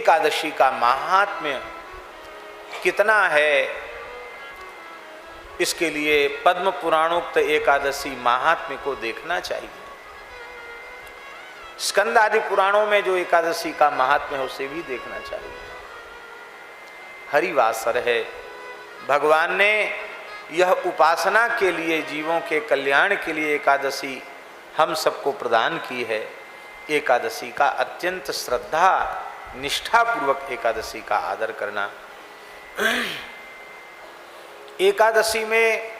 एकादशी का महात्म्य कितना है, इसके लिए पद्म पुराणोक्त एकादशी महात्म्य को देखना चाहिए। स्कंद आदि पुराणों में जो एकादशी का महात्म्य है उसे भी देखना चाहिए। हरिवासर है, भगवान ने यह उपासना के लिए, जीवों के कल्याण के लिए एकादशी हम सबको प्रदान की है। एकादशी का अत्यंत श्रद्धा निष्ठापूर्वक एकादशी का आदर करना। एकादशी में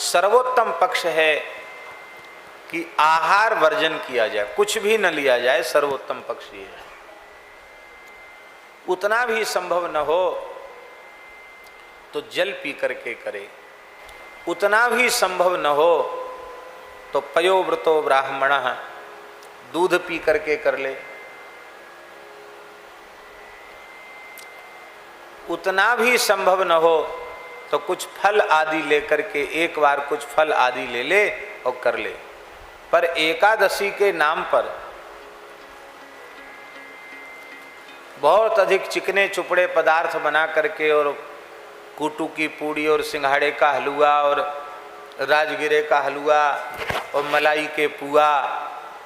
सर्वोत्तम पक्ष है कि आहार वर्जन किया जाए, कुछ भी न लिया जाए, सर्वोत्तम पक्ष ये है। उतना भी संभव न हो तो जल पी करके करे, उतना भी संभव न हो तो पयोव्रतो ब्राह्मणः, दूध पी करके कर ले, उतना भी संभव न हो तो कुछ फल आदि लेकर के एक बार कुछ फल आदि ले ले और कर ले। पर एकादशी के नाम पर बहुत अधिक चिकने चुपड़े पदार्थ बना करके और कूटू की पूड़ी और सिंघाड़े का हलवा और राजगिरे का हलवा और मलाई के पुआ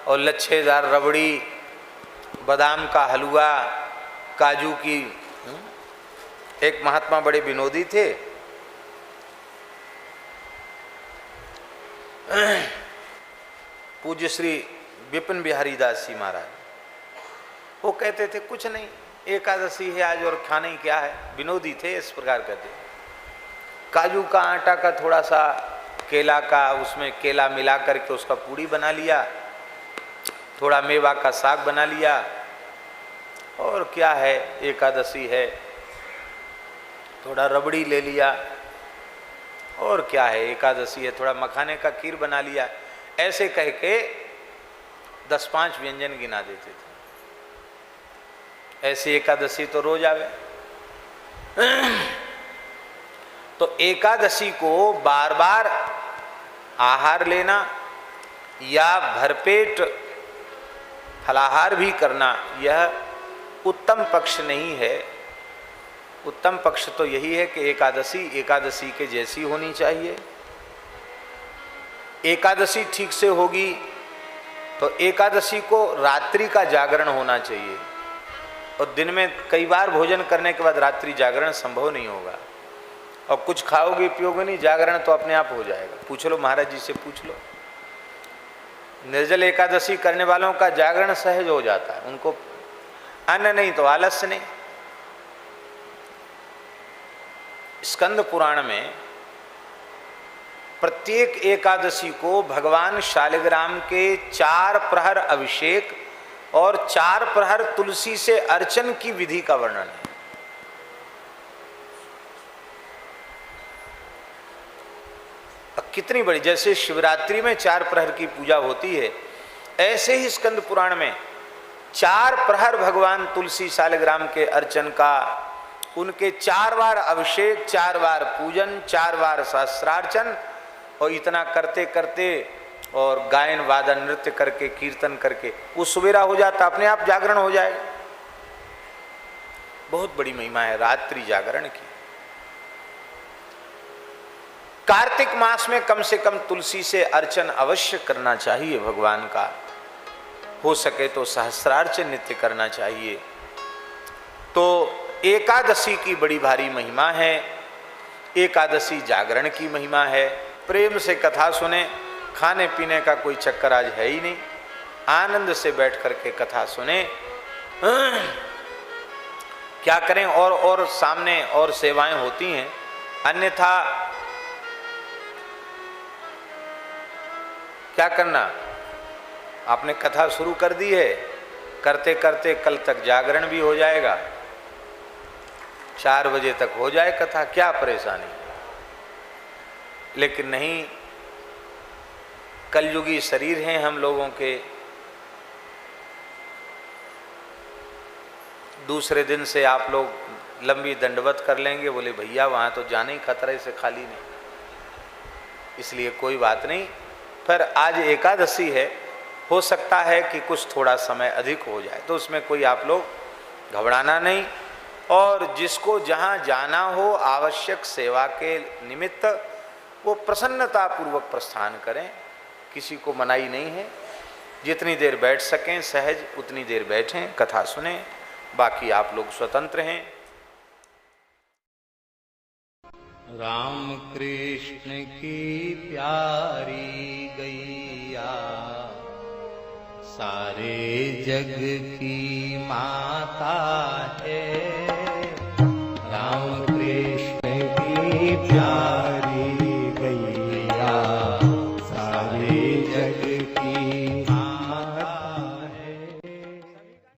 और लच्छेदार रबड़ी, बादाम का हलवा, काजू की। एक महात्मा बड़े विनोदी थे, पूज्य श्री विपिन बिहारी दास जी महाराज। वो कहते थे कुछ नहीं, एकादशी है आज और खाना ही क्या है। विनोदी थे, इस प्रकार कहते, काजू का आटा का थोड़ा सा केला का, उसमें केला मिला करके उसका पूड़ी बना लिया, थोड़ा मेवा का साग बना लिया, और क्या है एकादशी है, थोड़ा रबड़ी ले लिया, और क्या है एकादशी है, थोड़ा मखाने का खीर बना लिया। ऐसे कह के 10-5 व्यंजन गिना देते थे। ऐसी एकादशी तो रोज आवे। तो एकादशी को बार बार आहार लेना या भरपेट फलाहार भी करना, यह उत्तम पक्ष नहीं है। उत्तम पक्ष तो यही है कि एकादशी एकादशी के जैसी होनी चाहिए। एकादशी ठीक से होगी तो एकादशी को रात्रि का जागरण होना चाहिए, और दिन में कई बार भोजन करने के बाद रात्रि जागरण संभव नहीं होगा। और कुछ खाओगे पियोगे नहीं, जागरण तो अपने आप हो जाएगा। पूछ लो, महाराज जी से पूछ लो, निर्जल एकादशी करने वालों का जागरण सहज हो जाता है, उनको अन्न नहीं तो आलस्य नहीं। स्कंद पुराण में प्रत्येक एकादशी को भगवान शालिग्राम के 4 प्रहर अभिषेक और 4 प्रहर तुलसी से अर्चन की विधि का वर्णन है। कितनी बड़ी, जैसे शिवरात्रि में 4 प्रहर की पूजा होती है, ऐसे ही स्कंद पुराण में 4 प्रहर भगवान तुलसी शालिग्राम के अर्चन का, उनके 4 बार अभिषेक, 4 बार पूजन, 4 बार सहस्रार्चन, और इतना करते करते और गायन वादन नृत्य करके कीर्तन करके वो सवेरा हो जाता, अपने आप जागरण हो जाएगा। बहुत बड़ी महिमा है रात्रि जागरण की। कार्तिक मास में कम से कम तुलसी से अर्चन अवश्य करना चाहिए भगवान का, हो सके तो सहस्रार्चन नित्य करना चाहिए। तो एकादशी की बड़ी भारी महिमा है, एकादशी जागरण की महिमा है। प्रेम से कथा सुने, खाने पीने का कोई चक्कर आज है ही नहीं, आनंद से बैठ करके कथा सुने। क्या करें, और सामने और सेवाएं होती हैं, अन्यथा क्या करना। आपने कथा शुरू कर दी है, करते करते कल तक जागरण भी हो जाएगा, 4 बजे तक हो जाए कथा, क्या परेशानी। लेकिन नहीं, कलयुगी शरीर हैं हम लोगों के। दूसरे दिन से आप लोग लंबी दंडवत कर लेंगे, बोले भैया वहाँ तो जाने ही खतरे से खाली नहीं, इसलिए कोई बात नहीं। पर आज एकादशी है, हो सकता है कि कुछ थोड़ा समय अधिक हो जाए, तो उसमें कोई आप लोग घबराना नहीं। और जिसको जहाँ जाना हो आवश्यक सेवा के निमित्त, वो प्रसन्नता पूर्वक प्रस्थान करें, किसी को मनाही नहीं है। जितनी देर बैठ सकें सहज उतनी देर बैठें, कथा सुने, बाकी आप लोग स्वतंत्र हैं। राम कृष्ण की प्यारी गैया सारे जग की माता है। राम कृष्ण की प्यारी